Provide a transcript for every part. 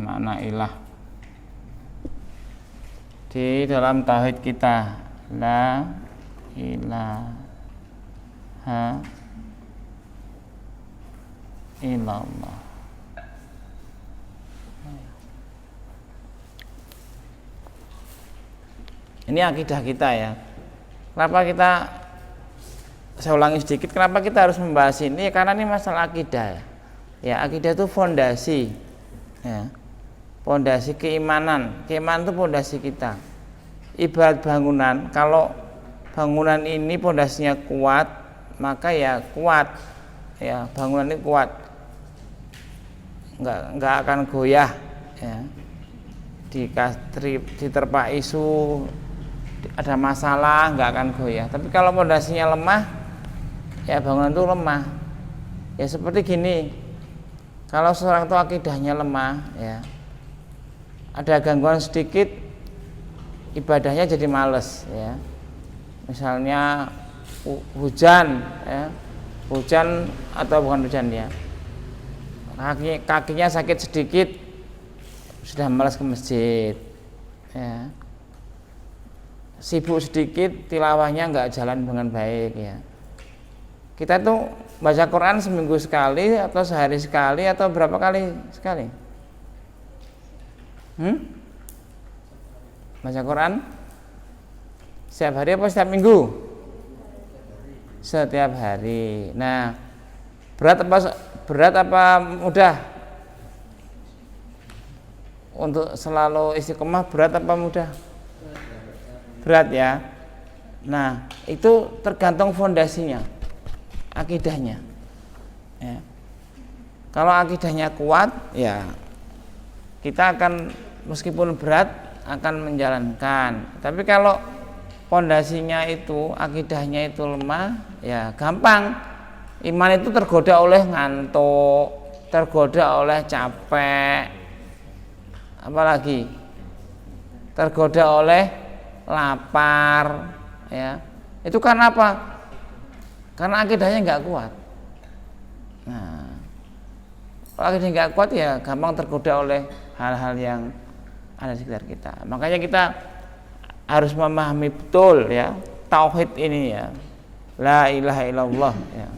makna ilah di dalam tauhid kita, la ilaha illallah. Ini akidah kita ya. Kenapa kita, saya ulangi sedikit, kenapa kita harus membahas ini? Karena ini masalah akidah ya. Ya, akidah itu fondasi ya. Fondasi keimanan. Keimanan itu fondasi kita. Ibarat bangunan, kalau bangunan ini fondasinya kuat, maka ya kuat. Ya, bangunan ini kuat. Enggak akan goyah ya. Diterpa isu, ada masalah, enggak akan goyah. Tapi kalau fondasinya lemah, ya bangunan itu lemah. Ya seperti gini. Kalau seorang itu akidahnya lemah, ya ada gangguan sedikit, ibadahnya jadi males, ya. Misalnya hujan, ya, hujan atau bukan hujan ya, kakinya sakit sedikit, sudah malas ke masjid, ya. Sibuk sedikit, tilawahnya nggak jalan dengan baik, ya. Kita tuh baca Quran seminggu sekali atau sehari sekali atau berapa kali sekali? Baca Quran setiap hari apa setiap minggu? Setiap hari. Nah, berat apa mudah? Untuk selalu istiqomah berat apa mudah? Berat ya. Nah, itu tergantung fondasinya, akidahnya. Ya. Kalau akidahnya kuat, ya kita akan meskipun berat akan menjalankan. Tapi kalau fondasinya itu, akidahnya itu lemah, ya gampang. Iman itu tergoda oleh ngantuk, tergoda oleh capek, apalagi tergoda oleh lapar, ya. Itu karena apa? Karena akidahnya nggak kuat. Nah, kalau akidahnya nggak kuat ya gampang tergoda oleh hal-hal yang ada di sekitar kita. Makanya kita harus memahami betul ya tauhid ini ya, la ilaha illallah ya.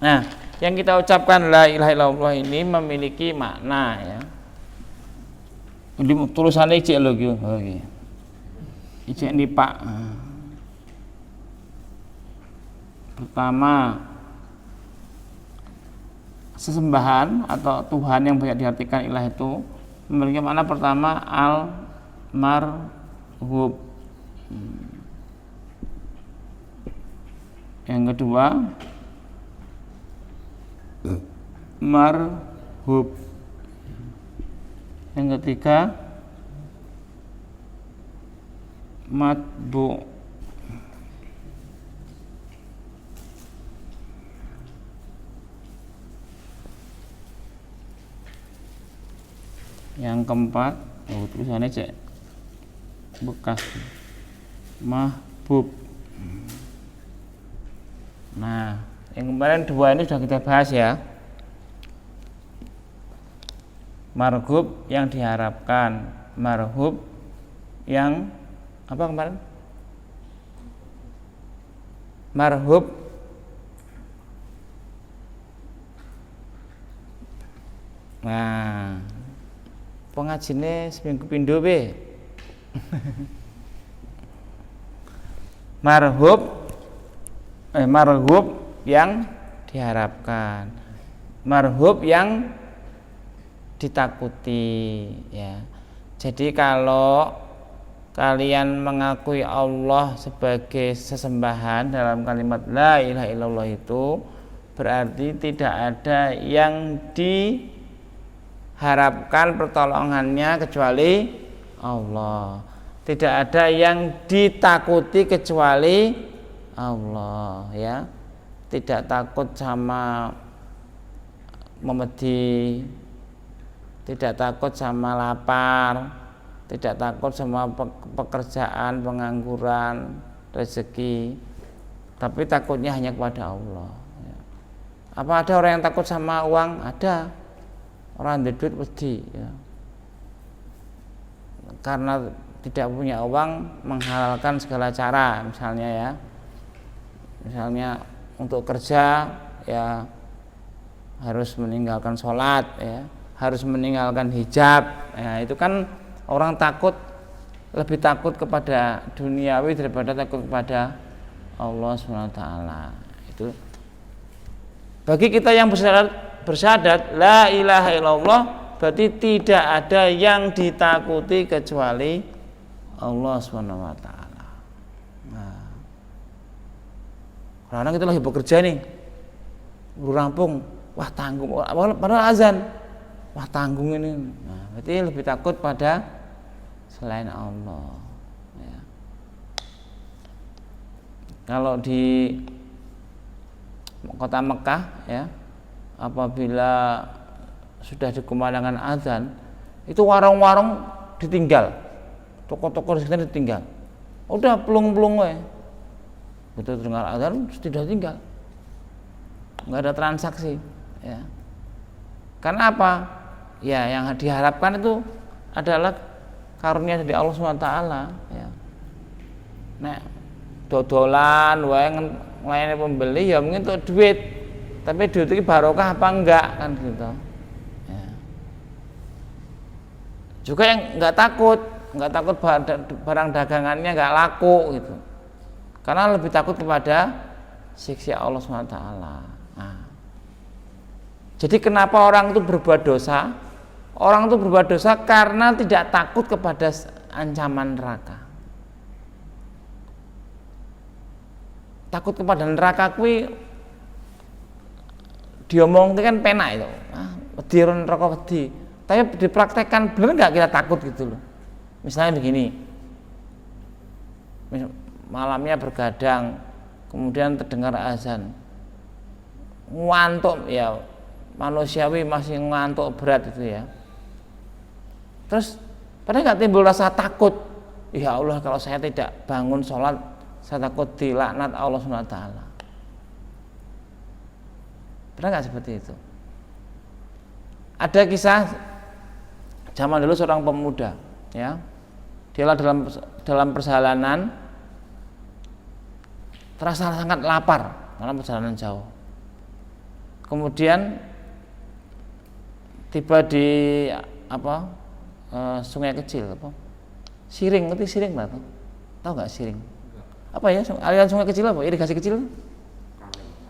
Nah, yang kita ucapkan la ilaha illallah ini memiliki makna ya. Ini tulisannya ijek lho iki. Oh iki. Ijek ini Pak. Pertama, sesembahan atau Tuhan yang banyak diartikan ilah itu memiliki makna pertama al-marhub. Yang kedua marhub. Yang ketiga matbu. Yang keempat, tulisannya cek bekas mahbub. Nah, yang kemarin dua ini sudah kita bahas ya. Marhub yang diharapkan, marhub yang apa kemarin? Marhub nah, pengajine seminggu pindho be. Marhub yang diharapkan, marhub yang ditakuti ya. Jadi kalau kalian mengakui Allah sebagai sesembahan dalam kalimat la ilaha illallah itu berarti tidak ada yang diharapkan pertolongannya kecuali Allah. Tidak ada yang ditakuti kecuali Allah ya. Tidak takut sama memedi, tidak takut sama lapar, tidak takut sama pekerjaan, pengangguran, rezeki, tapi takutnya hanya kepada Allah. Apa ada orang yang takut sama uang? Ada. Orang ada duit wedi. Ya. karena tidak punya uang menghalalkan segala cara, misalnya untuk kerja ya harus meninggalkan sholat, ya harus meninggalkan hijab, ya itu kan orang lebih takut kepada duniawi daripada takut kepada Allah SWT. Itu bagi kita yang bersyahadat la ilaha illallah, berarti tidak ada yang ditakuti kecuali Allah SWT. Nah, karena kita lagi bekerja nih, rampung, wah tanggung, padahal azan, wah tanggung ini. Nah, berarti lebih takut pada selain Allah. Ya. Kalau di kota Mekah, ya, apabila sudah dikumandangkan azan, itu warung-warung ditinggal, toko-toko di sekitar ditinggal. Udah pelung-pelung we. Betul dengar azan sudah tinggal. Enggak ada transaksi, ya. Karena apa? Ya, yang diharapkan itu adalah karunia dari Allah SWT, ya. Nek dodolan wae nglayani pembeli ya mungkin untuk duit. Tapi duit itu barokah apa enggak kan gitu. Ya. Juga yang enggak takut barang dagangannya enggak laku gitu. Karena lebih takut kepada siksa Allah SWT. Nah. Jadi kenapa orang itu berbuat dosa? Orang itu berbuat dosa karena tidak takut kepada ancaman neraka. Takut kepada neraka kuwi diomong kan penak itu. Wedi neraka wedi. Tapi dipraktekkan benar enggak kita takut gitu loh. Misalnya begini. Malamnya bergadang, kemudian terdengar azan. Ngantuk ya, manusiawi masih ngantuk berat itu ya. Terus padahal nggak timbul rasa takut, ya Allah kalau saya tidak bangun sholat saya takut dilaknat Allah SWT. Pernah nggak seperti itu? Ada kisah zaman dulu seorang pemuda, ya, dia dalam perjalanan terasa sangat lapar karena perjalanan jauh. Kemudian tiba di sungai kecil Siring, ngerti Siring nggak? Tahu nggak Siring? Apa ya? Aliran sungai kecil apa? Irigasi kecil?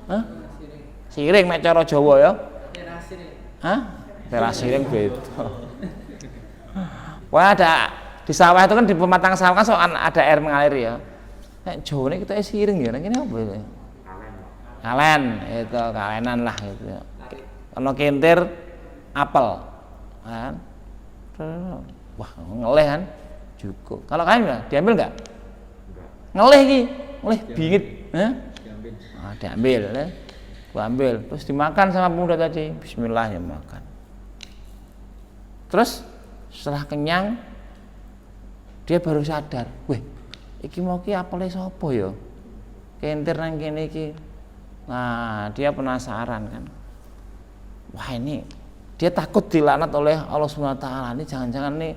Hah? Siring mek cara Jawa ya? Hah? Teras Siring gitu. Wah ada di sawah itu kan di pematang sawah kan soal ada air mengalir ya. Nek Jawa ini kita siring ya, ini apa itu? Kalen, itu kalenan lah gitu. Ono kintir apel, kan? Wah ngeleh kan, cukup. Kalau kalian nggak, diambil nggak? Ngeleh bingit, diambil. Diambil, ya. Gua ambil, terus dimakan sama pemuda tadi. Bismillah ya makan. Terus setelah kenyang, dia baru sadar, weh. Iki mau ki apele sapa ya? Kentir nang kene iki. Nah, dia penasaran kan. Wah, ini dia takut dilaknat oleh Allah SWT. Ini jangan-jangan nih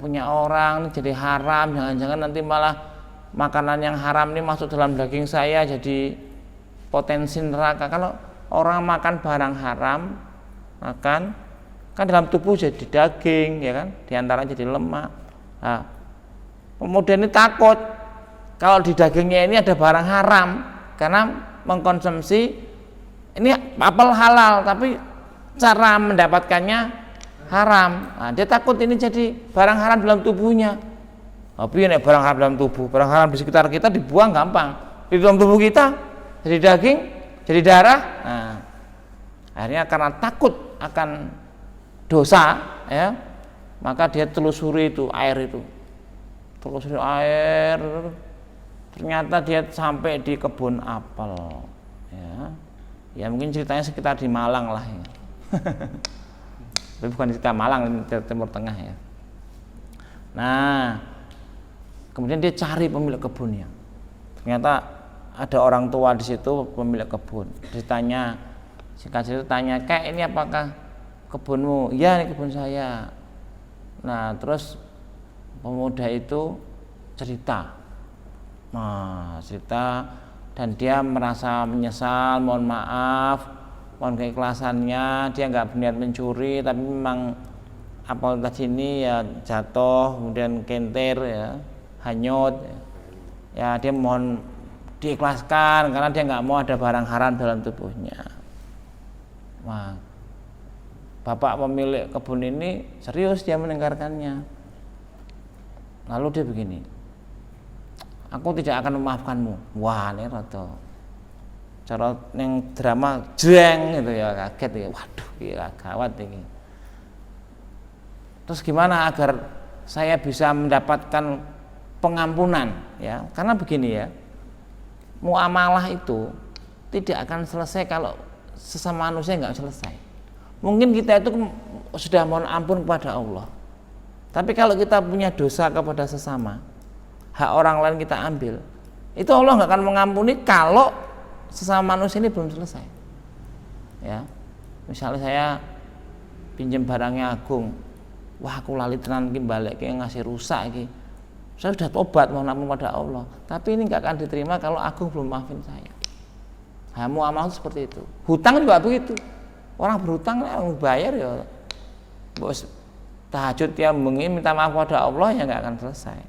punya orang ini jadi haram, jangan-jangan nanti malah makanan yang haram ini masuk dalam daging saya jadi potensi neraka. Kalau orang makan barang haram, makan kan dalam tubuh jadi daging, ya kan? Di antara jadi lemak. Nah, kemudian ini takut kalau di dagingnya ini ada barang haram karena mengkonsumsi ini apel halal tapi cara mendapatkannya haram. Nah, dia takut ini jadi barang haram dalam tubuhnya. Tapi ini barang haram dalam tubuh, barang haram di sekitar kita dibuang gampang. Di dalam tubuh kita jadi daging, jadi darah. Nah, akhirnya karena takut akan dosa, ya, maka dia telusuri itu air itu. Telusuri air, ternyata dia sampai di kebun apel, ya mungkin ceritanya sekitar di Malang lah ya. Tapi bukan cerita Malang, Timur Tengah ya. Nah, kemudian dia cari pemilik kebunnya. Ternyata ada orang tua di situ pemilik kebun. Ditanya, si kasir itu tanya, "Kek, ini apakah kebunmu?" "Ya, ini kebun saya." Nah, terus pemuda itu cerita, dan dia merasa menyesal, mohon maaf, mohon keikhlasannya, dia nggak berniat mencuri, tapi memang apel tadi ini ya jatuh, kemudian kentir ya, hanyut, ya dia mohon diikhlaskan karena dia nggak mau ada barang haram dalam tubuhnya. Wah, bapak pemilik kebun ini serius dia mendengarkannya. Lalu dia begini, aku tidak akan memaafkanmu. Wah, ini rada cara yang drama jeng gitu ya, kaget ya. Waduh, ya gawat ini. Terus gimana agar saya bisa mendapatkan pengampunan ya? Karena begini ya, muamalah itu tidak akan selesai kalau sesama manusia nggak selesai. Mungkin kita itu sudah mohon ampun kepada Allah, tapi kalau kita punya dosa kepada sesama, hak orang lain kita ambil, itu Allah nggak akan mengampuni kalau sesama manusia ini belum selesai. Ya, misalnya saya pinjam barangnya Agung, wah aku lali tenan iki balik kayak ngasih rusak iki. Saya sudah tobat mohon ampun pada Allah, tapi ini nggak akan diterima kalau Agung belum maafin saya. Nah, muamalah seperti itu. Hutang juga begitu. Orang berhutang orang bayar ya, bos tahajud tiap bengi minta maaf pada Allah ya nggak akan selesai.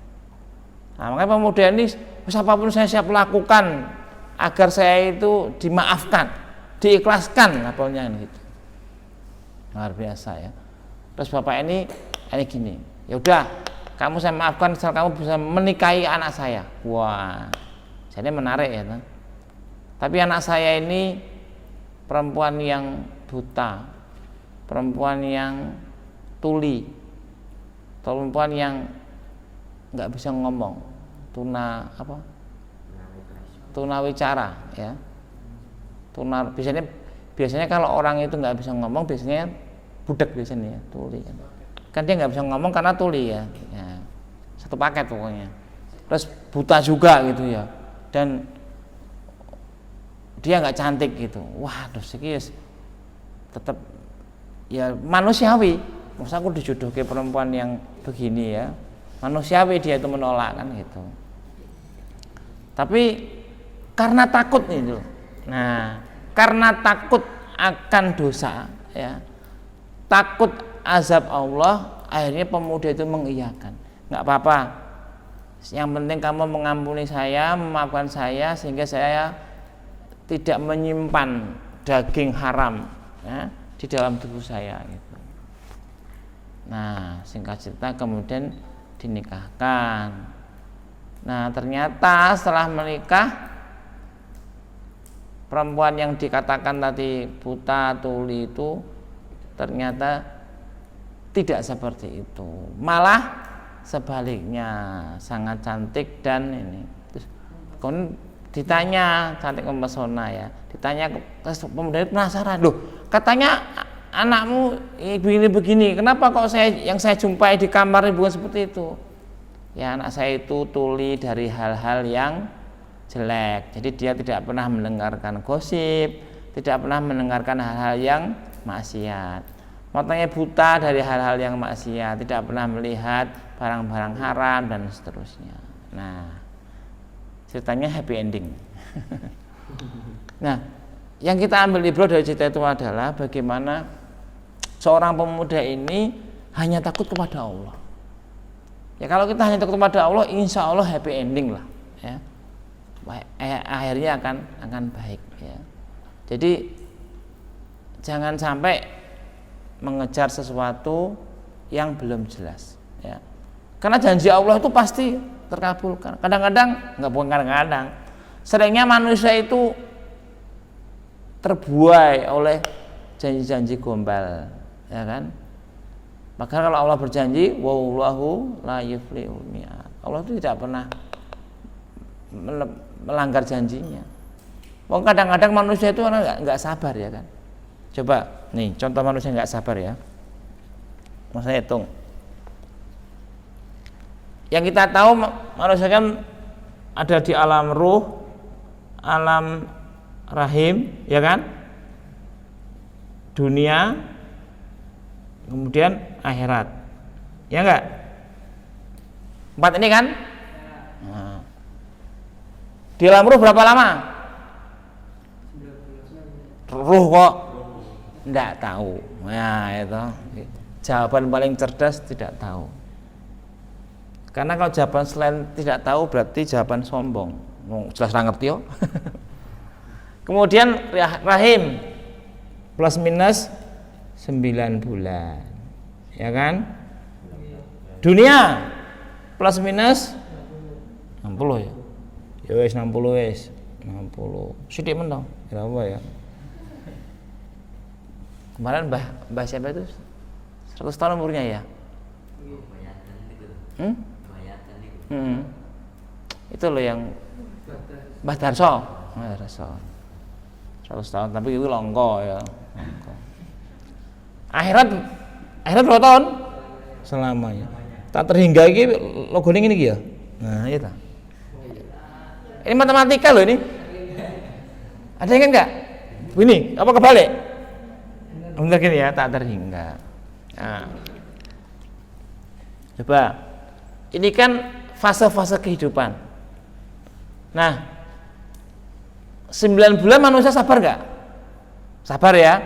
Nah, makanya pemuda ini apapun saya siap lakukan agar saya itu dimaafkan, diikhlaskan, apalnya gitu. Luar biasa ya. Terus bapak ini gini, ya udah, kamu saya maafkan asal kamu bisa menikahi anak saya. Wah, jadi menarik ya. Tapi anak saya ini perempuan yang buta, perempuan yang tuli, perempuan yang nggak bisa ngomong, tunawicara ya. Biasanya kalau orang itu nggak bisa ngomong biasanya budak biasanya ya, tuli kan dia nggak bisa ngomong karena tuli ya, satu paket pokoknya. Terus buta juga gitu ya, dan dia nggak cantik gitu. Wah, terus tetap ya manusiawi. Masa aku dijodohke perempuan yang begini ya, manusiawi dia itu menolak kan gitu. Tapi karena takut itu, nah karena takut akan dosa ya, takut azab Allah, akhirnya pemuda itu mengiyakan. Nggak apa-apa, yang penting kamu mengampuni saya, memaafkan saya sehingga saya tidak menyimpan daging haram ya, di dalam tubuh saya gitu. Nah, singkat cerita kemudian dinikahkan. Nah, ternyata setelah menikah, perempuan yang dikatakan tadi buta tuli itu ternyata tidak seperti itu, malah sebaliknya sangat cantik. Dan ini terus ditanya, cantik mempesona ya, ditanya, pemuda penasaran, loh katanya anakmu begini, kenapa kok yang saya jumpai di kamar bukan seperti itu? Ya, anak saya itu tuli dari hal-hal yang jelek, jadi dia tidak pernah mendengarkan gosip, tidak pernah mendengarkan hal-hal yang maksiat. Matanya buta dari hal-hal yang maksiat, tidak pernah melihat barang-barang haram dan seterusnya. Nah, ceritanya happy ending. Nah, yang kita ambil ibrah dari cerita itu adalah bagaimana seorang pemuda ini hanya takut kepada Allah. Ya, kalau kita hanya takut kepada Allah, insya Allah happy ending lah. Ya, akhirnya akan baik. Ya. Jadi jangan sampai mengejar sesuatu yang belum jelas. Ya. Karena janji Allah itu pasti terkabulkan. Kadang-kadang bukan kadang-kadang, seringnya manusia itu terbuai oleh janji-janji gombal, ya kan? Maka kalau Allah berjanji, wallahu la yuflihul mi'ad, Allah itu tidak pernah melanggar janjinya. Kadang-kadang manusia itu nggak sabar ya kan. Coba nih contoh manusia nggak sabar ya. Saya hitung. Yang kita tahu manusia kan ada di alam ruh, alam rahim, ya kan? Dunia, kemudian akhirat. Ya enggak? 4 ini kan? Nah. Di dalam ruh berapa lama? Ruh kok enggak tahu. Nah, itu. Jawaban paling cerdas tidak tahu. Karena kalau jawaban selain tidak tahu berarti jawaban sombong. Jelas nggak ngerti yo. Kemudian rahim plus minus 9 bulan. Ya kan? Dunia plus minus 60 ya. Ya wis 60 wis. 60. Sithik men to. Ya apa ya? Kemarin Mbah siapa itu? 100 tahun umurnya ya? Itu loh yang Mbah Darso. 100 tahun, tapi itu longko ya. Longko. Akhirat berapa tahun? Selamanya. Tak terhingga ini logo ini ya. Nah, itu. Ini matematika loh ini. Ada yang enggak? Ini apa kebalik? Benar gini ya, tak terhingga. Nah. Coba. Ini kan fase-fase kehidupan. Nah, 9 bulan manusia sabar enggak? Sabar ya.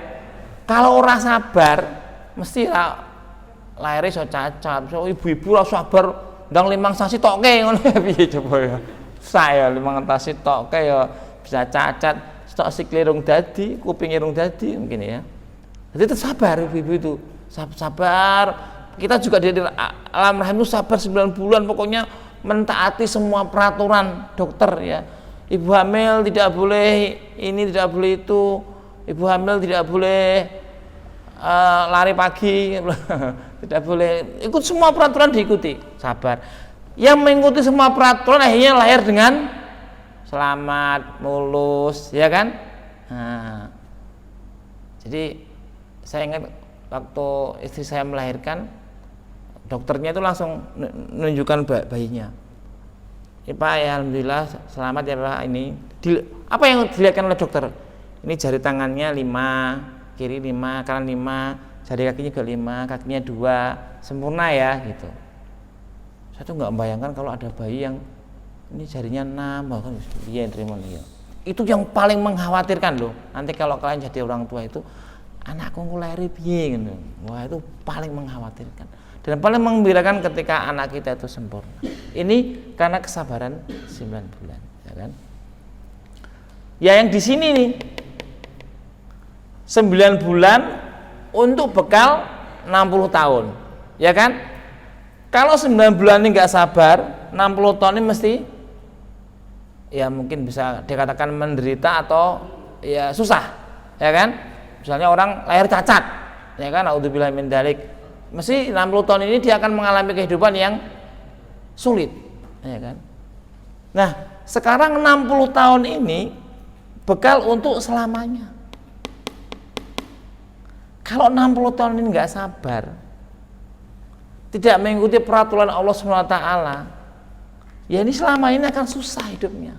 Kalau orang sabar, mesti lahirnya so cacat. So ibu-ibu lah sabar, ndang 5 sasi toke ngono piye coba ya. Saya 5 sasi toke ya bisa cacat, stok sikile rung dadi, kupinge rung dadi mungkin ya. Jadi itu sabar ibu-ibu itu. Sabar. Kita juga di alam rahim itu sabar 9 bulan, pokoknya mentaati semua peraturan dokter ya. Ibu hamil tidak boleh ini, tidak boleh itu. Ibu hamil tidak boleh lari pagi, tidak boleh, ikut semua peraturan diikuti, sabar. Yang mengikuti semua peraturan akhirnya lahir dengan selamat, mulus, ya kan? Nah, jadi saya ingat waktu istri saya melahirkan, dokternya itu langsung menunjukkan bayinya. Ya Pak, ya alhamdulillah selamat ya Pak. Ini apa yang dilihatkan oleh dokter? Ini jari tangannya 5, kiri 5, kanan 5, jari kakinya juga 5, kakinya 2, sempurna ya gitu. Saya tuh nggak membayangkan kalau ada bayi yang ini jarinya 6, bahkan dia yang terima dia. Itu yang paling mengkhawatirkan loh. Nanti kalau kalian jadi orang tua itu, anakku lahir piye gitu. Wah, itu paling mengkhawatirkan. Dan paling menggembirakan ketika anak kita itu sempurna. Ini karena kesabaran 9 bulan, ya kan? Ya yang di sini nih 9 bulan untuk bekal 60 tahun, ya kan? Kalau 9 bulan ini nggak sabar, 60 tahun ini mesti ya mungkin bisa dikatakan menderita atau ya susah, ya kan? Misalnya orang lahir cacat, ya kan? Naudzubillah min dzalik. Mesti 60 tahun ini dia akan mengalami kehidupan yang sulit, ya kan? Nah, sekarang 60 tahun ini bekal untuk selamanya. Kalau 60 tahun ini nggak sabar, tidak mengikuti peraturan Allah SWT, ya ini selama ini akan susah hidupnya.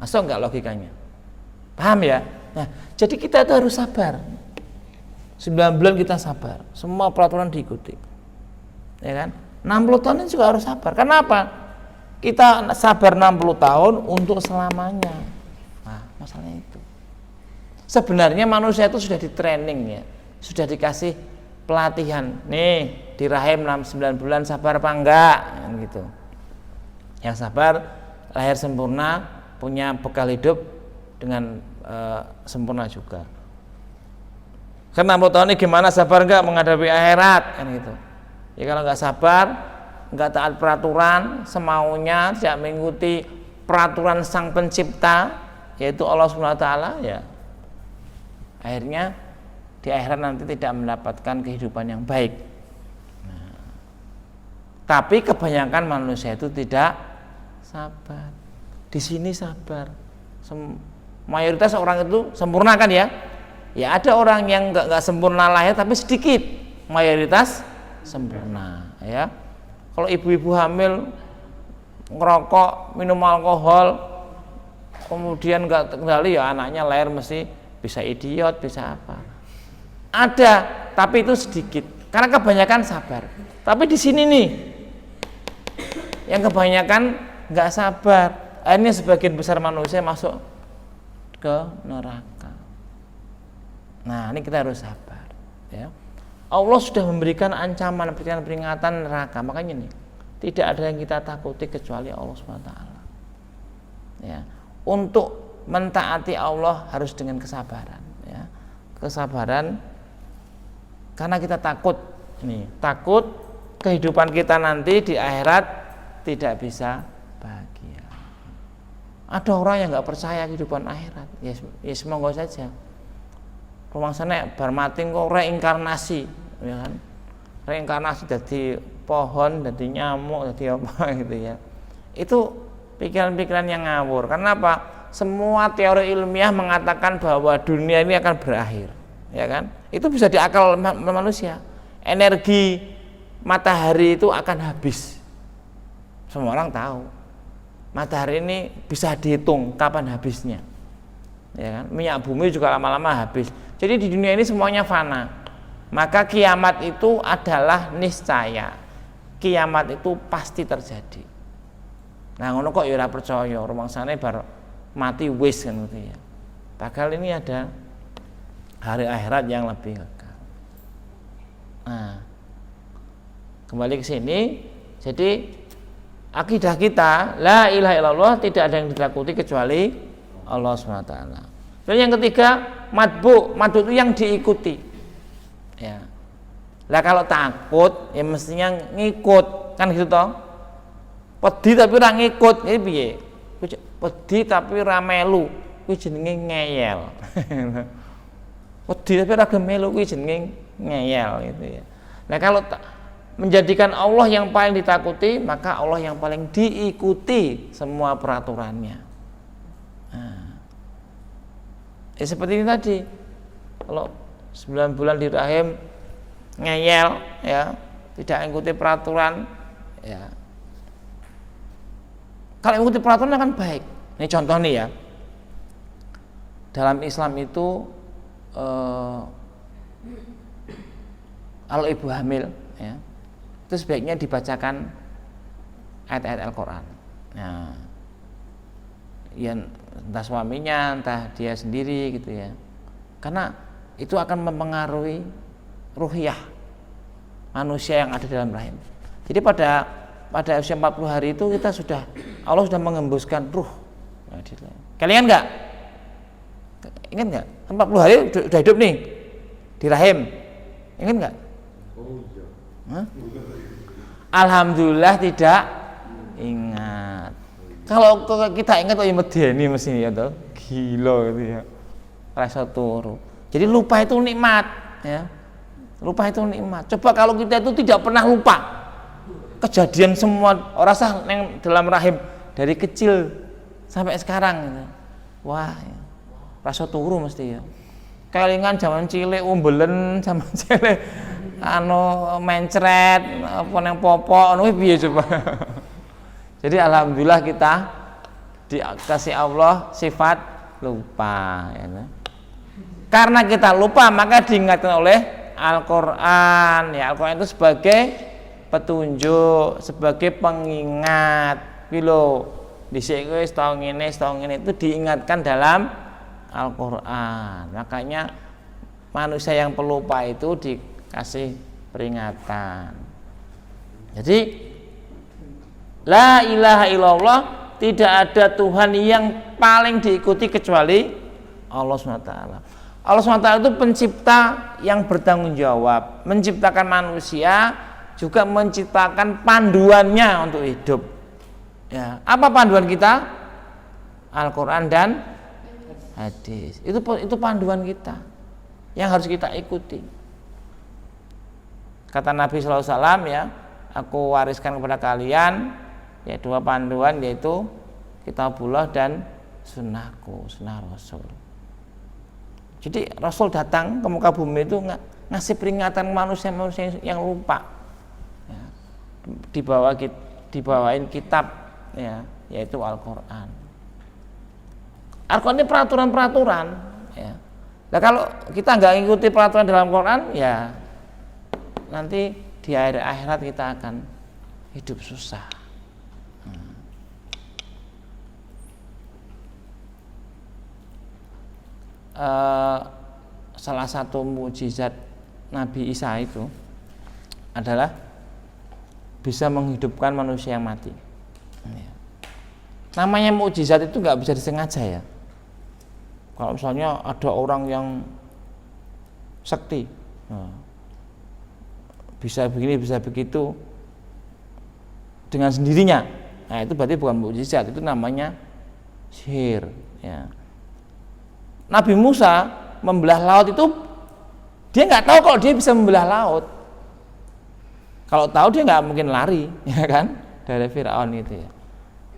Masuk nggak logikanya? Paham ya? Nah, jadi kita itu harus sabar. 9 bulan kita sabar, semua peraturan diikuti, ya kan? 60 tahun ini juga harus sabar. Kenapa? Kita sabar 60 tahun untuk selamanya. Nah, masalahnya itu. Sebenarnya manusia itu sudah di training ya, sudah dikasih pelatihan. Nih di rahim 9 bulan sabar apa enggak? Gitu. Yang sabar lahir sempurna, punya bekal hidup dengan sempurna juga. Karena 60 tahun ini gimana sabar enggak menghadapi akhirat kan gitu. Ya kalau enggak sabar, enggak taat peraturan, semaunya tidak mengikuti peraturan Sang Pencipta yaitu Allah SWT, ya akhirnya di akhirat nanti tidak mendapatkan kehidupan yang baik. Nah, tapi kebanyakan manusia itu tidak sabar. Di sini sabar. Mayoritas orang itu sempurna kan ya? Ya ada orang yang nggak sempurna lahir tapi sedikit, mayoritas sempurna ya. Kalau ibu-ibu hamil ngerokok, minum alkohol, kemudian nggak terkendali, ya anaknya lahir mesti bisa idiot, bisa apa. Ada, tapi itu sedikit. Karena kebanyakan sabar. Tapi di sini nih yang kebanyakan nggak sabar. Akhirnya sebagian besar manusia masuk ke neraka. Nah, ini kita harus sabar, ya. Allah sudah memberikan ancaman, peringatan neraka. Makanya nih, tidak ada yang kita takuti kecuali Allah SWT. Ya. Untuk mentaati Allah harus dengan kesabaran, ya. Kesabaran karena kita takut kehidupan kita nanti di akhirat tidak bisa bahagia. Ada orang yang nggak percaya kehidupan akhirat, ya semoga saja. Rumah sana bar mati kok reinkarnasi, ya kan? Reinkarnasi jadi pohon, jadi nyamuk, jadi apa gitu ya. Itu pikiran-pikiran yang ngawur. Karena apa? Semua teori ilmiah mengatakan bahwa dunia ini akan berakhir, ya kan? Itu bisa diakal manusia. Energi matahari itu akan habis. Semua orang tahu. Matahari ini bisa dihitung kapan habisnya. Ya kan? Minyak bumi juga lama-lama habis. Jadi di dunia ini semuanya fana. Maka kiamat itu adalah niscaya. Kiamat itu pasti terjadi. Nah, ngono kok ya ora percaya, rumangsane bar mati wis kan gitu ya. Padahal ini ada hari akhirat yang lebih kekal. Nah, kembali ke sini. Jadi akidah kita la ilaha illallah, tidak ada yang ditakuti kecuali Allah SWT. Dan yang ketiga, madbu itu yang diikuti, ya. Lah kalau takut ya mestinya ngikut, kan gitu toh. Pedih tapi ora ngikut, iki piye? Pedih tapi ora melu, kuwi jenenge ngeyel. Pedih tapi ora melu, kuwi jenenge ngeyel gitu ya. Nah kalau menjadikan Allah yang paling ditakuti, maka Allah yang paling diikuti semua peraturannya. Nah, ya seperti ini tadi, kalau 9 bulan di rahim ngeyel, ya, tidak ikuti peraturan, ya. Kalau ikuti peraturan akan baik. Ini contoh nih ya, dalam Islam itu kalau ibu hamil, ya, itu sebaiknya dibacakan ayat-ayat Al-Quran. Nah, ya entah suaminya, entah dia sendiri gitu ya. Karena itu akan mempengaruhi ruhiyah manusia yang ada dalam rahim. Jadi pada usia 40 hari itu kita Allah sudah mengembuskan ruh. Kalian enggak? Ingat enggak? 40 hari udah hidup nih di rahim. Ingat enggak? Hah? Alhamdulillah tidak ingat. Kalau kita ingat ya medeni mesti ya toh. Gila gitu ya. Rasa turu. Jadi lupa itu nikmat, ya. Lupa itu nikmat. Coba kalau kita itu tidak pernah lupa kejadian semua orang sah yang dalam rahim dari kecil sampai sekarang gitu. Wah, ya. Rasa turu mesti ya. Kelingan zaman cilik umbelen, zaman cilik mencret apa nang popok ngono piye coba. Jadi alhamdulillah kita dikasih Allah sifat lupa, ya. Karena kita lupa maka diingatkan oleh Al-Qur'an, ya. Al-Qur'an itu sebagai petunjuk, sebagai pengingat. Pilo dhisik kowe setahun ini itu diingatkan dalam Al-Qur'an. Makanya manusia yang pelupa itu dikasih peringatan. Jadi la ilaha illallah, tidak ada Tuhan yang paling diikuti kecuali Allah SWT. Allah SWT itu pencipta yang bertanggung jawab, menciptakan manusia, juga menciptakan panduannya untuk hidup. Ya, apa panduan kita? Al-Quran dan hadis. Itu panduan kita yang harus kita ikuti. Kata Nabi SAW, ya, aku wariskan kepada kalian ya 2 panduan, yaitu kitabullah dan sunnahku, sunnah Rasul. Jadi Rasul datang ke muka bumi itu ngasih peringatan manusia-manusia yang lupa, ya, dibawain kitab, ya, yaitu Al-Quran. Al-Quran ini peraturan-peraturan, ya. Nah kalau kita nggak ngikuti peraturan dalam Quran, ya nanti di akhirat kita akan hidup susah. Salah satu mukjizat Nabi Isa itu adalah bisa menghidupkan manusia yang mati. Namanya mukjizat itu nggak bisa disengaja ya. Kalau misalnya ada orang yang sakti, bisa begini bisa begitu dengan sendirinya, nah itu berarti bukan mukjizat, itu namanya sihir. Ya. Nabi Musa membelah laut itu dia nggak tahu kalau dia bisa membelah laut. Kalau tahu dia nggak mungkin lari, ya kan, dari Firaun itu ya.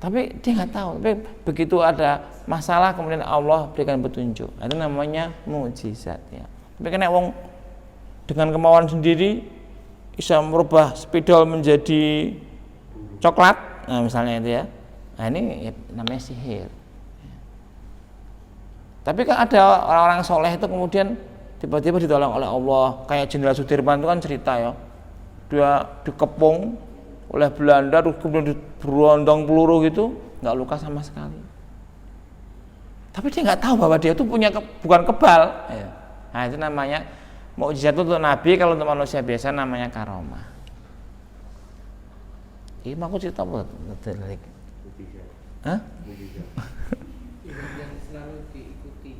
Tapi dia nggak tahu. Tapi begitu ada masalah kemudian Allah berikan petunjuk. Itu namanya mukjizat ya. Tapi kena wong dengan kemauan sendiri bisa merubah spidol menjadi coklat, nah misalnya itu ya. Nah ini ya, namanya sihir. Tapi kan ada orang-orang soleh itu kemudian tiba-tiba ditolong oleh Allah. Kayak Jenderal Sudirman itu kan cerita ya. Dia dikepung oleh Belanda terus kemudian berondong peluru gitu, nggak luka sama sekali. Tapi dia nggak tahu bahwa dia itu punya bukan kebal. Ya. Nah itu namanya mukjizat untuk Nabi, kalau untuk manusia biasa namanya karomah. Ini aku cerita apa? Hah? Yang selalu diikuti.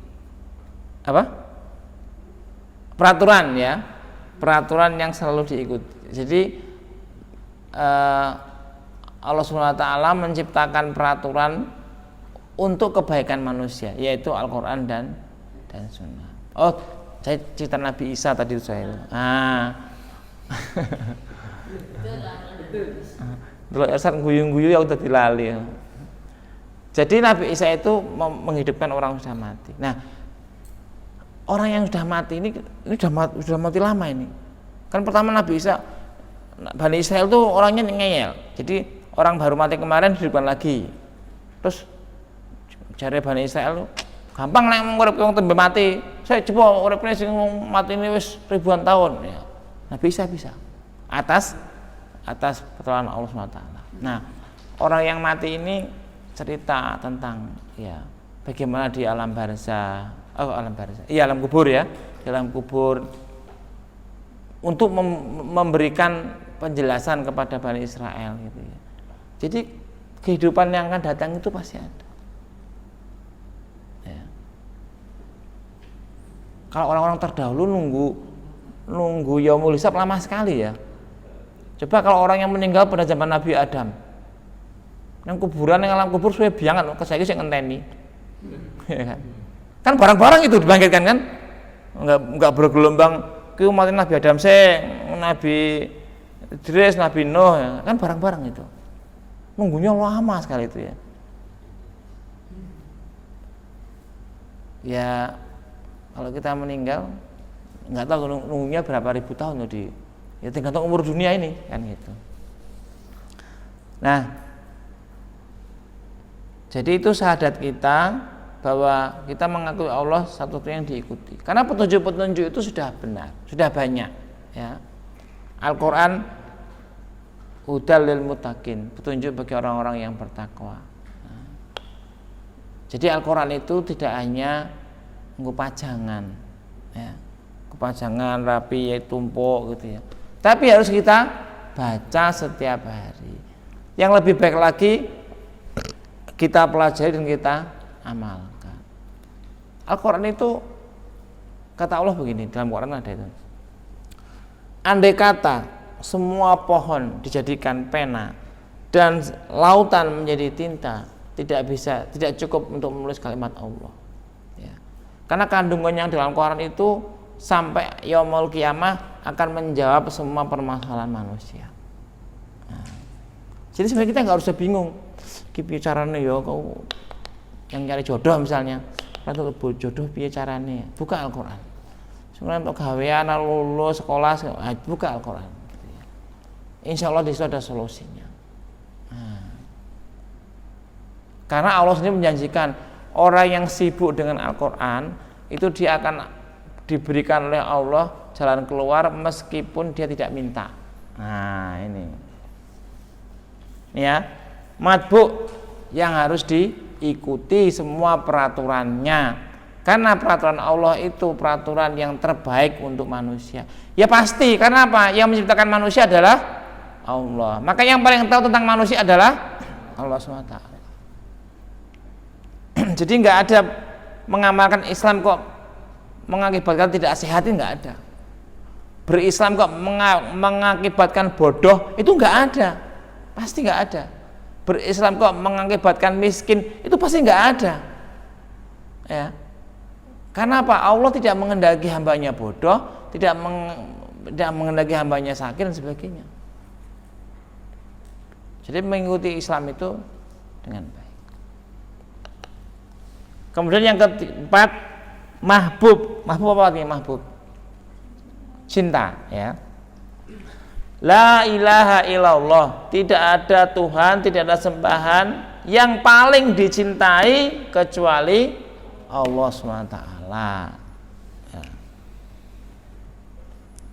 Apa? Peraturan ya, peraturan yang selalu diikuti. Jadi Allah SWT menciptakan peraturan untuk kebaikan manusia, yaitu Al-Quran dan Sunnah. Oh, saya cerita Nabi Isa tadi itu saya. Dulu Ersan guyung-guyu ya udah dilali. Jadi Nabi Isa itu menghidupkan orang yang sudah mati. Nah, orang yang sudah mati ini sudah mati lama ini. Kan pertama Nabi Isa, Bani Israel tuh orangnya ngeyel. Jadi orang baru mati kemarin dihidupkan lagi. Terus jare Bani Israel gampang nek ngurip wong tembe mati. Saya coba uripne sing mati ini wis ribuan tahun ya. Nabi Isa bisa. Atas pertolongan Allah SWT. Nah, orang yang mati ini cerita tentang ya bagaimana di alam barzah, alam kubur ya, di alam kubur untuk memberikan penjelasan kepada Bani Israel gitu ya. Jadi kehidupan yang akan datang itu pasti ada. Ya. Kalau orang-orang terdahulu nunggu yaumul hisab lama sekali ya. Coba kalau orang yang meninggal pada zaman Nabi Adam, yang kuburan yang alam kubur suwe biangan kesaiki sing ngenteni. Ya kan? Kan barang-barang itu dibangkitkan kan? Enggak bergelombang ki umat Nabi Adam Nabi Idris, Nabi Nuh ya. Kan barang-barang itu. Nunggunya lama sekali itu ya. Ya kalau kita meninggal enggak tahu nunggunya berapa ribu tahun loh ya tergantung umur dunia ini kan gitu. Nah, jadi itu syahadat kita bahwa kita mengakui Allah satu yang diikuti. Karena petunjuk-petunjuk itu sudah benar, sudah banyak. Ya. Al-Quran hudal lil muttaqin, petunjuk bagi orang-orang yang bertakwa. Nah. Jadi Al-Quran itu tidak hanya pajangan, ya. Pajangan rapi ya tumpuk gitu ya. Tapi harus kita baca setiap hari. Yang lebih baik lagi kita pelajari dan kita amalkan. Al-Quran itu kata Allah begini, dalam Quran ada itu. Andai kata semua pohon dijadikan pena dan lautan menjadi tinta, tidak cukup untuk menulis kalimat Allah. Ya. Karena kandungan yang dalam Quran itu sampai yaumul kiamah akan menjawab semua permasalahan manusia. Nah, jadi sebenarnya kita nggak usah bingung. Piye carane ya kau yang cari jodoh misalnya, untuk jodoh piye carane? Buka Al-Qur'an. Sebenarnya untuk gawean lulus sekolah, buka Al-Qur'an. Insya Allah di situ ada solusinya. Nah, karena Allah sendiri menjanjikan orang yang sibuk dengan Al-Qur'an itu dia akan diberikan oleh Allah jalan keluar meskipun dia tidak minta. Nah, ini ya, matbu yang harus diikuti semua peraturannya. Karena peraturan Allah itu peraturan yang terbaik untuk manusia. Ya pasti, karena apa? Yang menciptakan manusia adalah Allah. Maka yang paling tahu tentang manusia adalah Allah SWT. Jadi nggak ada mengamalkan Islam kok mengakibatkan tidak sehat, nggak ada. Berislam kok mengakibatkan bodoh, itu nggak ada. Pasti nggak ada. Berislam kok mengakibatkan miskin, itu pasti nggak ada. Ya. Karena apa? Allah tidak menghendaki hambanya bodoh, tidak menghendaki hambanya sakit dan sebagainya. Jadi mengikuti Islam itu dengan baik. Kemudian yang keempat, mahbub. Mahbub apa artinya mahbub? Cinta, ya. La ilaha illallah, tidak ada Tuhan, tidak ada sembahan yang paling dicintai kecuali Allah SWT. Ya.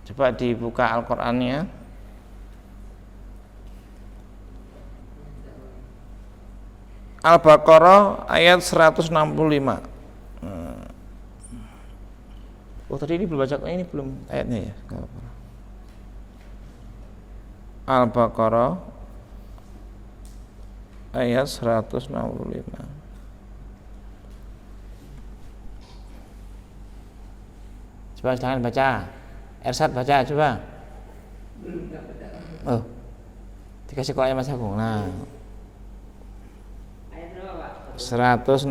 Coba dibuka Al-Qur'annya. Al-Baqarah ayat 165. Oh tadi ini belum baca, ini belum ayatnya ya. Al-Baqarah ayat 165. Coba jangan baca. Ersat baca coba. Oh. Dikasih kok ayat Mas Agung. Nah. Ayat berapa, Pak? 165.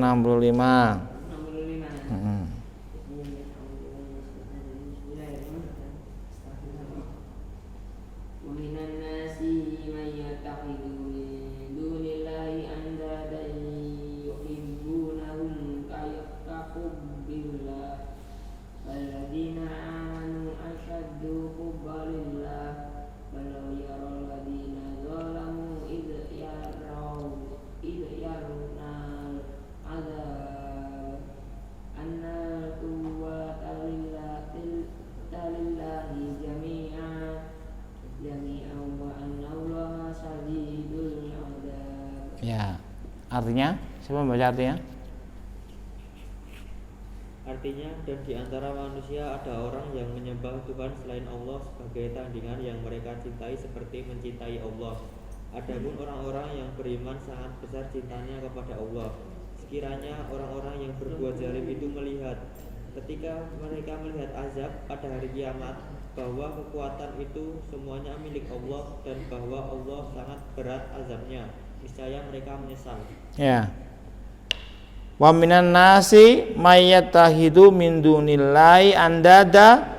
Ya, artinya siapa membaca artinya? Artinya, dan di antara manusia ada orang yang menyembah Tuhan selain Allah sebagai tandingan yang mereka cintai seperti mencintai Allah. Adapun orang-orang yang beriman sangat besar cintanya kepada Allah. Sekiranya orang-orang yang berbuat zalim itu melihat, ketika mereka melihat azab pada hari kiamat, bahwa kekuatan itu semuanya milik Allah dan bahwa Allah sangat berat azabnya, niscaya mereka menyesal. Ya. Wa minan nasi mayyatahidu min dunillahi andada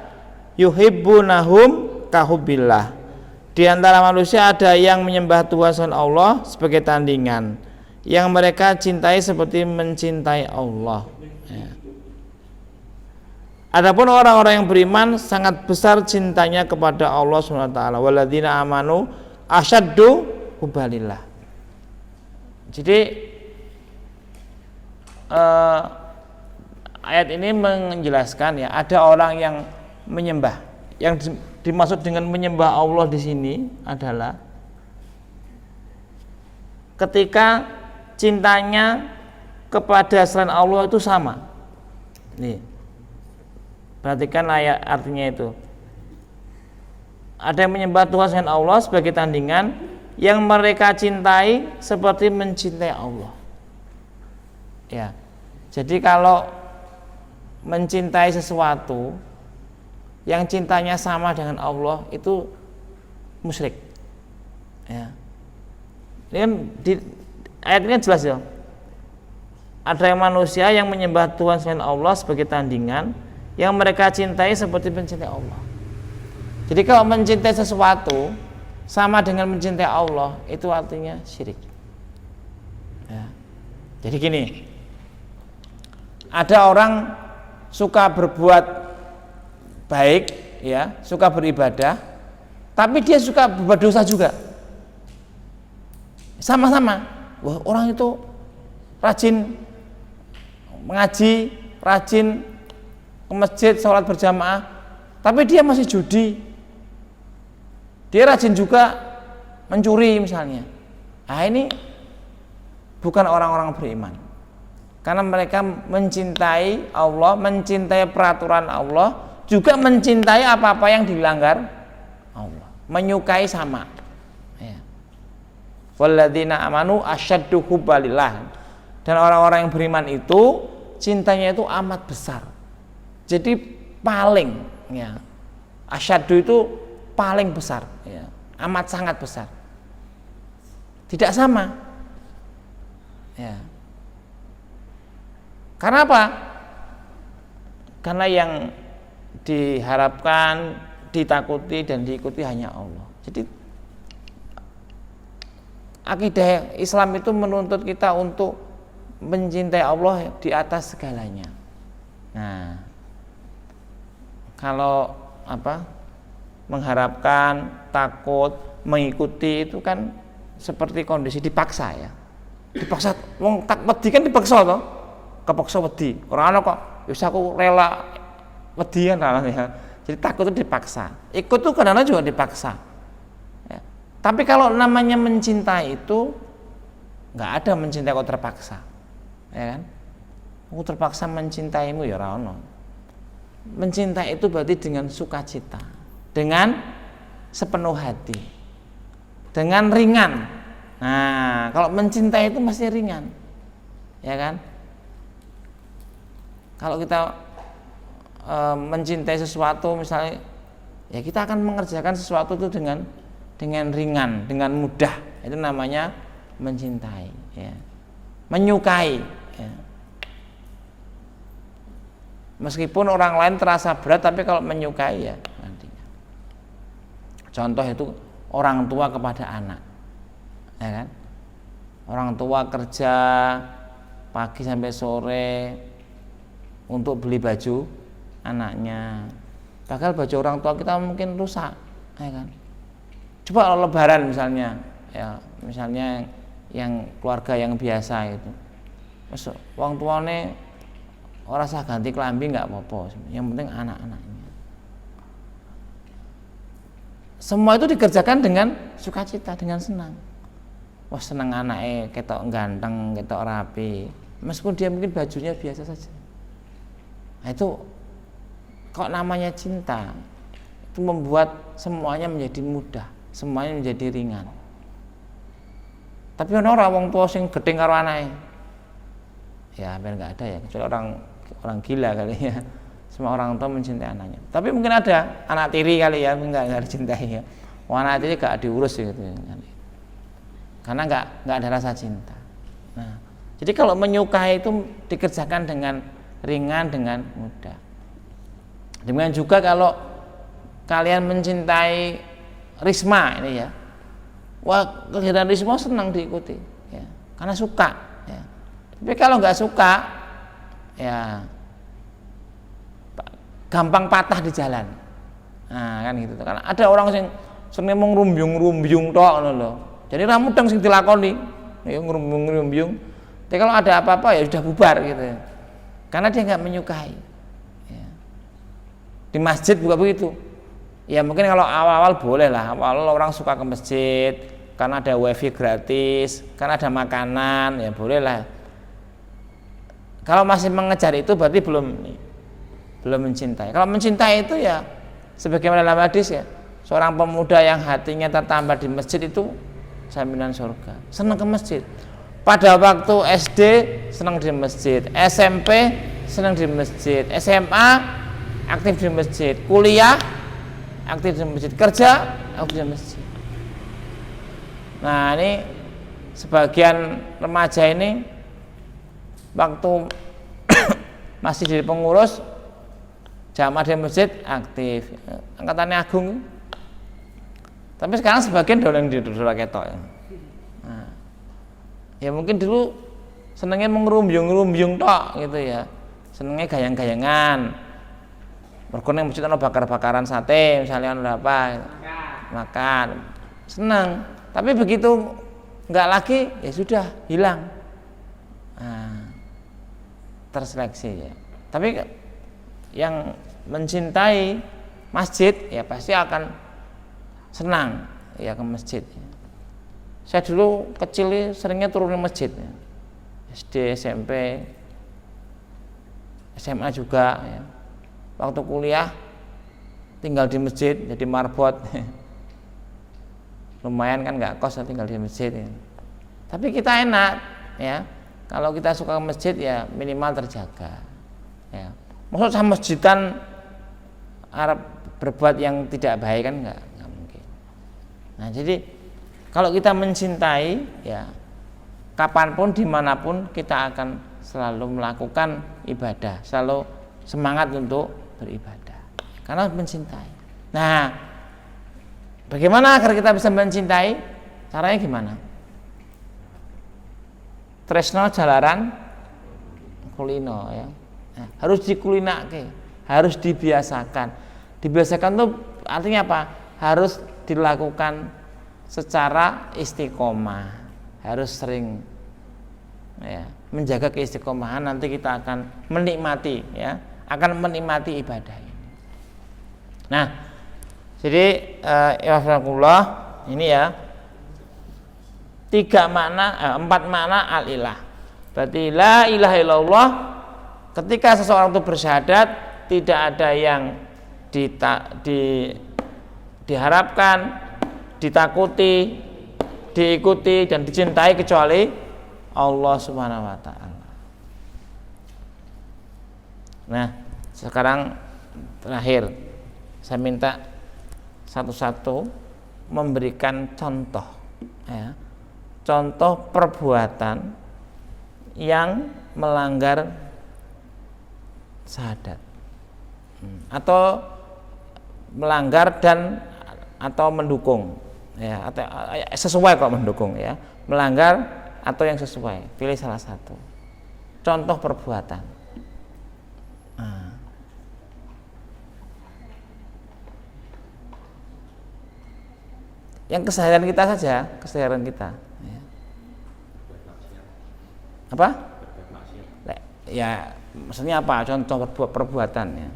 yuhibbunahum kahubbillah. Di antara manusia ada yang menyembah Tuhan selain Allah sebagai tandingan yang mereka cintai seperti mencintai Allah. Ya. Adapun orang-orang yang beriman sangat besar cintanya kepada Allah SWT. Walladzina amanu asyaddu hubbalillah. Jadi ayat ini menjelaskan ya, ada orang yang menyembah. Yang dimaksud dengan menyembah Allah di sini adalah ketika cintanya kepada selain Allah itu sama. Nih, perhatikan ayat artinya itu. Ada yang menyembah Tuhan selain Allah sebagai tandingan yang mereka cintai seperti mencintai Allah. Ya. Jadi kalau mencintai sesuatu yang cintanya sama dengan Allah itu musyrik. Ya. Ini kan di ayat ini jelas ya. Ada yang manusia yang menyembah Tuhan selain Allah sebagai tandingan yang mereka cintai seperti mencintai Allah. Jadi kalau mencintai sesuatu sama dengan mencintai Allah itu artinya syirik. Ya. Jadi gini, ada orang suka berbuat baik, ya, suka beribadah, tapi dia suka berbuat dosa juga. Sama-sama. Wah, orang itu rajin mengaji, rajin ke masjid, sholat berjamaah, tapi dia masih judi, dia rajin juga mencuri misalnya. Nah ini bukan orang-orang beriman, karena mereka mencintai Allah, mencintai peraturan Allah, juga mencintai apa-apa yang dilanggar Allah, menyukai sama. Ya. Walladzina amanu asyaddu hubbalillah. Dan orang-orang yang beriman itu cintanya itu amat besar. Jadi paling, ya, asyaddu itu paling besar, ya, amat sangat besar. Tidak sama. Ya. Karena apa? Karena yang diharapkan, ditakuti dan diikuti hanya Allah. Jadi akidah Islam itu menuntut kita untuk mencintai Allah di atas segalanya. Nah, kalau mengharapkan, takut, mengikuti itu kan seperti kondisi dipaksa, ya. Dipaksa, wong tak wedi kan dipaksa toh. Kepaksa wedi. Ora ana kok wis aku rela wedi kan ya. Jadi takut itu dipaksa. Ikut tuh kadang-kadang juga dipaksa. Ya. Tapi kalau namanya mencintai itu nggak ada mencintai kok terpaksa. Ya kan? Aku terpaksa mencintaimu ya ora ono. Mencintai itu berarti dengan sukacita, dengan sepenuh hati, dengan ringan. Nah, kalau mencintai itu masih ringan, ya kan? Kalau kita mencintai sesuatu misalnya, ya kita akan mengerjakan sesuatu itu dengan ringan, dengan mudah. Itu namanya mencintai, ya. Menyukai, ya. Meskipun orang lain terasa berat, tapi kalau menyukai ya nantinya. Contoh itu orang tua kepada anak, ya kan? Orang tua kerja pagi sampai sore untuk beli baju anaknya. Padahal baju orang tua kita mungkin rusak, ya kan? Coba kalau lebaran misalnya, ya misalnya yang keluarga yang biasa itu, wong tuane ora usah ganti klambi nggak apa-apa, yang penting anak-anaknya. Semua itu dikerjakan dengan sukacita, dengan senang. Wah, senang anaknya ketok ganteng, ketok rapi, meskipun dia mungkin bajunya biasa saja. Nah, itu kok namanya cinta. Itu membuat semuanya menjadi mudah, semuanya menjadi ringan. Tapi ono ora wong tua sing gedeng karo anake. Ya, hampir enggak ada ya, kecuali orang gila kali ya. Semua orang tua mencintai anaknya. Tapi mungkin ada anak tiri kali ya, enggak dicintai ya. Anak tiri enggak diurus gitu ya. Karena enggak ada rasa cinta. Nah, jadi kalau menyukai itu dikerjakan dengan ringan, dengan mudah. Demikian juga kalau kalian mencintai Risma ini ya, wah, kegiatan Risma senang diikuti, ya, karena suka, ya. Tapi kalau nggak suka, ya gampang patah di jalan. Nah, kan gitu. Karena ada orang yang seneng mau ngrumbyung tok ngono lho. Jadi ra mudeng sing dilakoni, ya ngrumbyung. Tapi kalau ada apa-apa ya sudah bubar gitu. Karena dia nggak menyukai. Ya. Di masjid juga begitu. Ya mungkin kalau awal-awal boleh lah, awal orang suka ke masjid karena ada wifi gratis, karena ada makanan, ya boleh lah. Kalau masih mengejar itu berarti belum mencintai. Kalau mencintai itu ya sebagaimana dalam hadis ya, seorang pemuda yang hatinya tertambat di masjid itu jaminan surga. Senang ke masjid. Pada waktu SD senang di masjid, SMP senang di masjid, SMA aktif di masjid, kuliah aktif di masjid, kerja aktif di masjid. Nah, ini sebagian remaja ini waktu masih jadi pengurus jamaah di masjid aktif, angkatannya agung. Tapi sekarang sebagian dolen di dodol ketok ya. Nah, ya mungkin dulu senengnya mengrumbyung tok gitu ya, senengnya gayang-gayangan. Mergo nang masjid ana bakar-bakaran sate misalnya ana apa gitu. Makan seneng, tapi begitu enggak lagi ya sudah hilang. Nah, terseleksi ya. Tapi yang mencintai masjid, ya pasti akan senang ya ke masjid. Saya dulu kecil seringnya turun ke masjid, ya. SD, SMP, SMA juga. Ya. Waktu kuliah tinggal di masjid, jadi marbot. Lumayan kan nggak kos tinggal di masjid. Ya. Tapi kita enak, ya. Kalau kita suka ke masjid ya minimal terjaga. Ya. Maksud sama masjidan Arab berbuat yang tidak baik kan nggak mungkin. Nah jadi kalau kita mencintai ya kapanpun dimanapun kita akan selalu melakukan ibadah, selalu semangat untuk beribadah karena mencintai. Nah bagaimana agar kita bisa mencintai? Caranya gimana? Tresno jalaran kulino ya. Nah, harus dikulinake, harus dibiasakan. Dibiasakan itu artinya apa? Harus dilakukan secara istiqomah, harus sering ya, menjaga keistiqomahan. Nanti kita akan menikmati ya, akan menikmati ibadah ini. Nah, jadi Alhamdulillah ini ya 4 makna al-ilah. Berarti la ilaha illallah. Ketika seseorang itu bersyahadat, tidak ada yang diharapkan, ditakuti, diikuti dan dicintai kecuali Allah Subhanahu wa taala. Nah, sekarang terakhir saya minta satu-satu memberikan contoh ya. Contoh perbuatan yang melanggar syahadat atau melanggar dan atau mendukung ya, atau sesuai kalau mendukung ya, melanggar atau yang sesuai, pilih salah satu contoh perbuatan. Yang keseharian kita saja, keseharian kita ya. Apa? Ya maksudnya apa? Contoh perbuatan ya.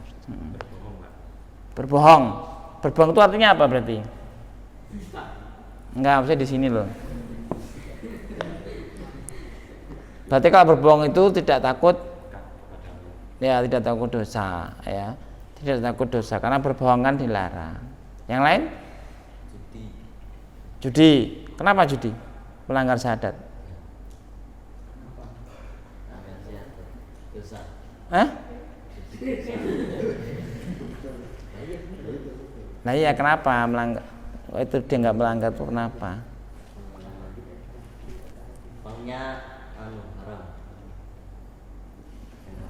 Berbohong. Berbohong itu artinya apa berarti? Enggak, maksudnya di sini loh. Berarti kalau berbohong itu tidak takut ya, tidak takut dosa ya. Tidak takut dosa karena berbohong kan dilarang. Yang lain? Judi. Kenapa judi? Melanggar syahadat. Hah? Nah iya, kenapa melanggar? Itu dia nggak melanggar itu kenapa? Haram.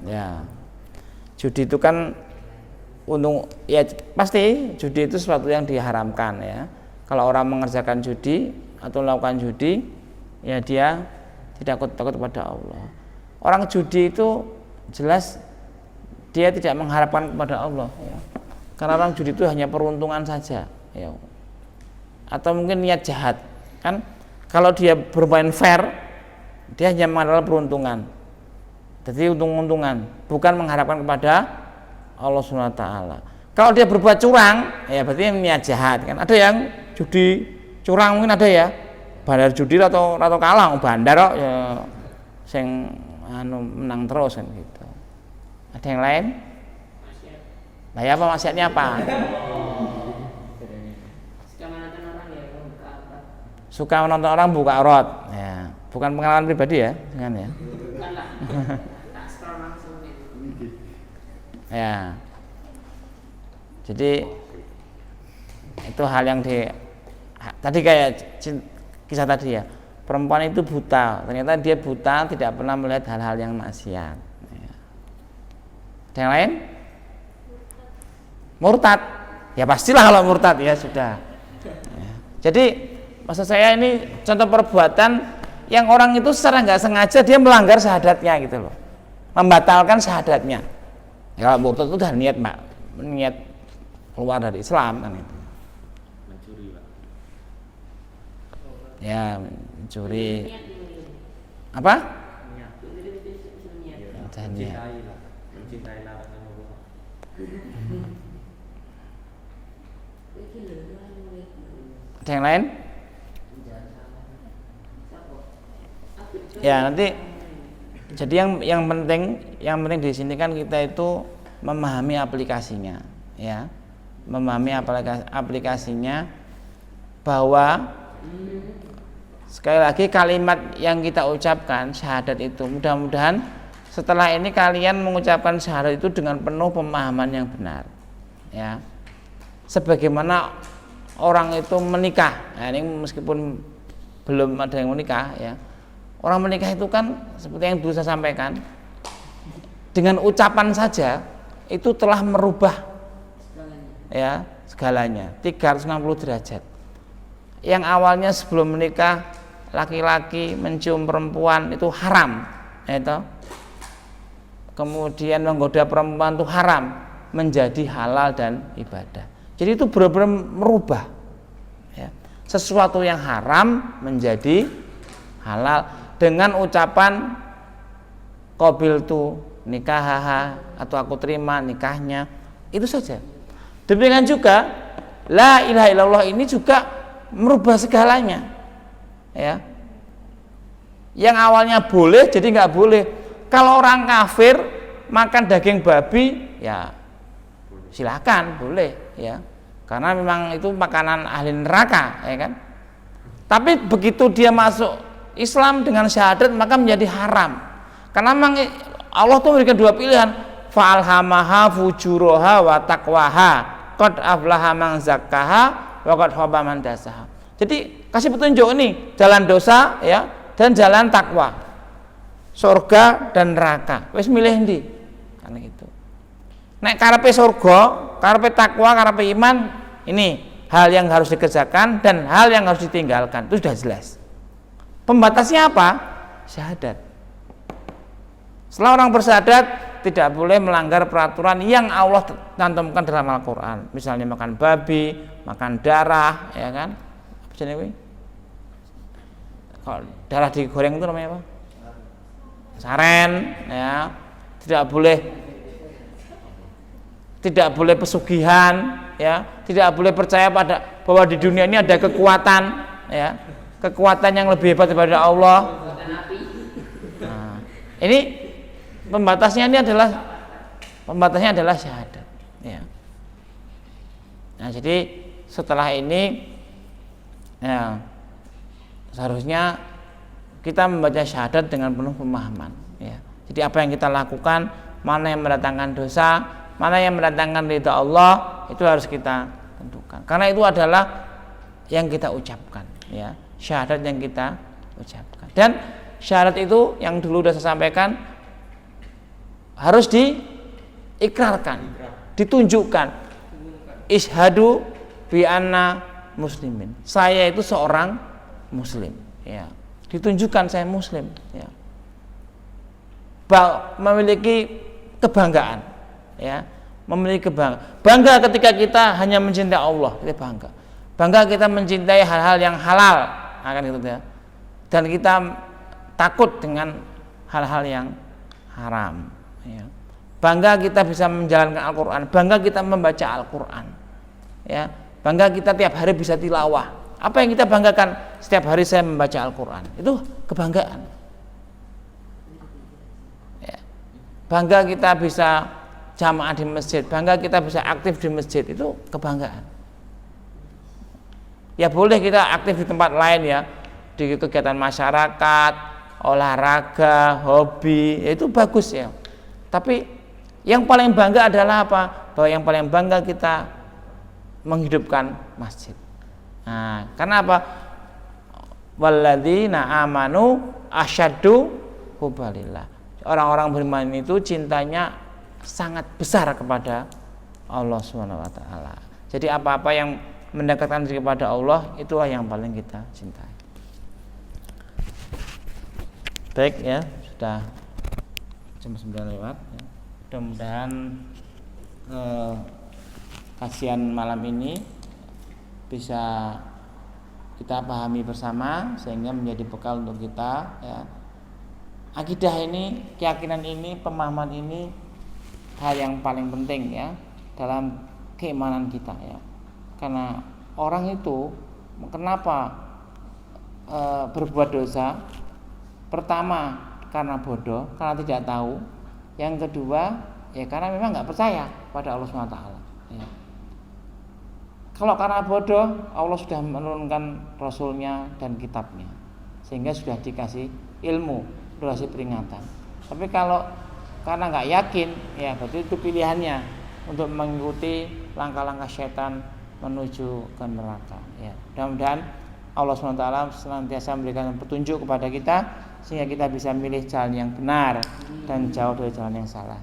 Ya, judi itu kan untung ya, pasti judi itu sesuatu yang diharamkan ya. Kalau orang mengerjakan judi atau melakukan judi, ya dia tidak takut kepada Allah. Orang judi itu jelas dia tidak mengharapkan kepada Allah ya. Karena orang judi itu hanya peruntungan saja ya. Atau mungkin niat jahat kan. Kalau dia bermain fair, dia hanya mengandalkan peruntungan, jadi untung-untungan, bukan mengharapkan kepada Allah Subhanahu wa taala. Kalau dia berbuat curang, ya berarti niat jahat kan. Ada yang judi curang mungkin ada ya, bandar judi atau kalah bandar kok ya sing menang terus kan gitu. Ada yang lain? Nah ya apa maksudnya apa? Suka menonton orang buka aurat ya. Bukan pengalaman pribadi ya, jangan ya. Ya. Jadi itu hal yang tadi kayak kisah tadi ya, perempuan itu buta, ternyata dia buta tidak pernah melihat hal-hal yang maksiat ya. Ada yang lain? Murtad ya, pastilah kalau murtad ya sudah ya. Jadi maksud saya ini contoh perbuatan yang orang itu secara nggak sengaja dia melanggar syahadatnya gitu loh, membatalkan syahadatnya ya. Kalau murtad itu udah niat keluar dari Islam kan itu. Mencuri Pak. Ya mencuri. Apa? Mencintai larangan Allah. Ada yang lain? Ya nanti. Jadi yang penting di sini kan kita itu memahami aplikasinya, ya, memahami aplikasinya bahwa sekali lagi kalimat yang kita ucapkan syahadat itu mudah-mudahan setelah ini kalian mengucapkan syahadat itu dengan penuh pemahaman yang benar, ya. Sebagaimana orang itu menikah, nah ini meskipun belum ada yang menikah, ya. Orang menikah itu kan seperti yang dulu saya sampaikan, dengan ucapan saja itu telah merubah ya segalanya 360 derajat. Yang awalnya sebelum menikah laki-laki mencium perempuan itu haram, itu. Kemudian menggoda perempuan itu haram, menjadi halal dan ibadah. Jadi itu benar-benar merubah, ya. Sesuatu yang haram menjadi halal dengan ucapan qabiltu nikahaha atau aku terima nikahnya, itu saja. Demikian juga la ilaha illallah ini juga merubah segalanya, ya. Yang awalnya boleh jadi nggak boleh. Kalau orang kafir makan daging babi, ya silakan boleh, ya, karena memang itu makanan ahli neraka, ya kan. Tapi begitu dia masuk Islam dengan syahadat maka menjadi haram. Karena memang Allah tuh memberikan dua pilihan, fa'alhamaha fujuroha wa taqwaha, qad aflaha man zakkaha wa qad khaba man dasaha. Jadi kasih petunjuk ini, jalan dosa, ya, dan jalan takwa, surga dan neraka. Wis milih ndi? Karena itu. Nek karepe surga, karepe takwa, karepe iman, ini hal yang harus dikerjakan dan hal yang harus ditinggalkan. Itu sudah jelas. Pembatasnya apa? Syahadat. Setelah orang bersyahadat tidak boleh melanggar peraturan yang Allah cantumkan dalam Al-Quran. Misalnya makan babi, makan darah, ya kan? Apa jenis? Kalau darah digoreng itu namanya apa? Saren, ya. Tidak boleh pesugihan, ya. Tidak boleh percaya bahwa di dunia ini ada kekuatan, ya. Kekuatan yang lebih hebat daripada Allah. Nah, ini pembatasnya adalah syahadat, ya. Nah, jadi setelah ini, ya, seharusnya kita membaca syahadat dengan penuh pemahaman, ya. Jadi apa yang kita lakukan, mana yang mendatangkan dosa, mana yang mendatangkan ridha Allah, itu harus kita tentukan. Karena itu adalah yang kita ucapkan, ya. Syahadat yang kita ucapkan. Dan syahadat itu yang dulu sudah saya sampaikan harus diikrarkan, ditunjukkan. Ishadu bi anna muslimin. Saya itu seorang muslim, ya. Ditunjukkan saya muslim, ya. Memiliki kebanggaan, ya. Memiliki bangga ketika kita hanya mencintai Allah, kita bangga. Bangga kita mencintai hal-hal yang halal, akan gitu, ya. Dan kita takut dengan hal-hal yang haram, ya. Bangga kita bisa menjalankan Al-Quran, bangga kita membaca Al-Quran, ya. Bangga kita tiap hari bisa tilawah. Apa yang kita banggakan? Setiap hari saya membaca Al-Quran, itu kebanggaan, ya. Bangga kita bisa jamaah di masjid, bangga kita bisa aktif di masjid, itu kebanggaan. Ya boleh kita aktif di tempat lain, ya, di kegiatan masyarakat, olahraga, hobi, ya itu bagus, ya. Tapi yang paling bangga adalah apa? Bahwa yang paling bangga kita menghidupkan masjid. Nah, karena apa? Walladzina amanu asyaddu hubbalillah. Orang-orang beriman itu cintanya sangat besar kepada Allah Subhanahu wa taala. Jadi apa-apa yang mendekatkan diri kepada Allah, itulah yang paling kita cintai. Baik, ya, sudah jam 9 lewat, ya. Mudah-mudahan kajian malam ini bisa kita pahami bersama sehingga menjadi bekal untuk kita, ya. Akidah ini, keyakinan ini, pemahaman ini hal yang paling penting, ya, dalam keimanan kita, ya. Karena orang itu kenapa berbuat dosa? Pertama karena bodoh, karena tidak tahu. Yang kedua ya karena memang nggak percaya pada Allah SWT. Ya. Kalau karena bodoh, Allah sudah menurunkan Rasulnya dan kitabnya, sehingga sudah dikasih ilmu, dikasih peringatan. Tapi kalau karena nggak yakin, ya berarti itu pilihannya untuk mengikuti langkah-langkah setan menuju ke neraka. Ya, mudah-mudahan Allah SWT senantiasa memberikan petunjuk kepada kita, sehingga kita bisa milih jalan yang benar dan jauh dari jalan yang salah.